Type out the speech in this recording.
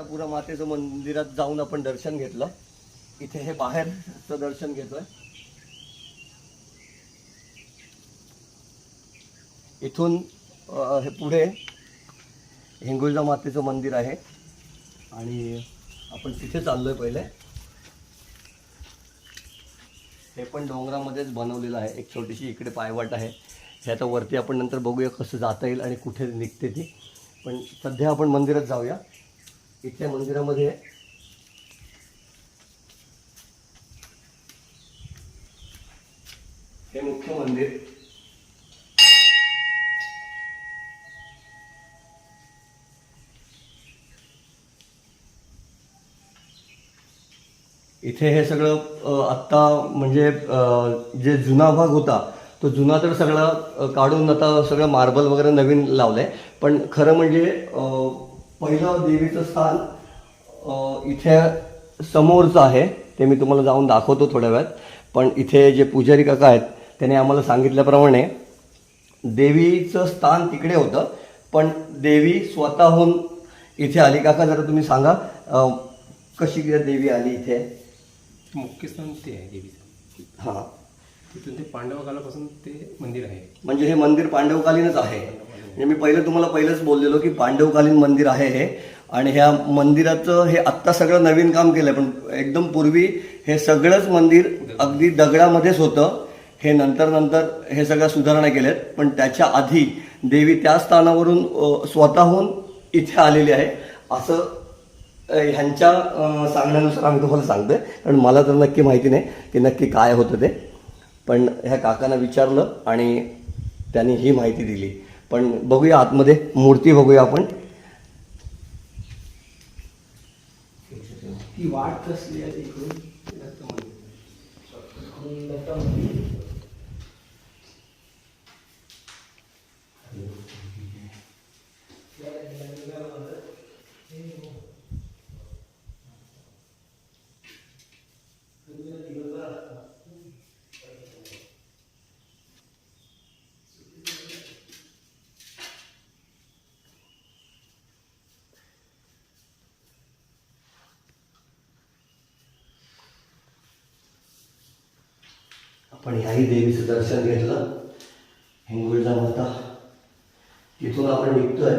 पुरा मातेचं मंदिरात जाऊन आपण दर्शन घेतलं. इथे हे बाहेरचं दर्शन घेतोय. इथून हे पुढे हिंगुळजा मातेचं मंदिर आहे आणि आपण तिथे चाललोय. पहिले हे पण डोंगरामध्येच बनवलेलं आहे. एक छोटीशी इकडे पायवाट आहे. हे आता वरती आपण नंतर बघूया कसं जाता येईल आणि कुठे निघते ती. पण सध्या आपण मंदिरात जाऊया. इथल्या मंदिरामध्ये हे मुख्य मंदिर. इथे हे सगळं आत्ता म्हणजे जे जुना भाग होता तो जुना तर सगळा काढून आता सगळं मार्बल वगैरे नवीन लावलंय. पण खरं म्हणजे पहिलं देवीचं स्थान इथे समोरचं आहे. ते मी तुम्हाला जाऊन दाखवतो थोड्या वेळात. पण इथे जे पुजारी काका आहेत त्याने आम्हाला सांगितल्याप्रमाणे देवीचं स्थान तिकडे होतं, पण देवी स्वतःहून इथे आली. काका जरा तुम्ही सांगा कशी देवी आली इथे. मुख्य स्थान ते आहे देवीचं. हां, तिथून ते पांडव कालापासून ते मंदिर आहे. म्हणजे हे मंदिर पांडवकालीनच आहे. म्हणजे मी पहिलंच बोललेलो की पांडवकालीन मंदिर आहे हे. आणि ह्या मंदिराचं हे आत्ता सगळं नवीन काम केलंय, पण एकदम पूर्वी हे सगळंच मंदिर अगदी दगडामध्येच होतं. हे नंतर हे सगळ्या सुधारणा केल्यात. पण त्याच्या आधी देवी त्या स्थानावरून स्वतःहून इथे आलेली आहे असं ह्यांच्या सांगण्यानुसार आम्ही तुम्हाला सांगतोय. कारण मला तर नक्की माहिती नाही की नक्की काय होतं ते. पण ह्या काकांना विचारलं आणि त्यांनी ही माहिती दिली. पण बघूया आतमध्ये मूर्ती बघूया आपण. ती वाट कसली आहे इकडून आपण ह्याही देवीचं दर्शन घेतलं. हिंगुळजा माता. तिथून आपण निघतोय.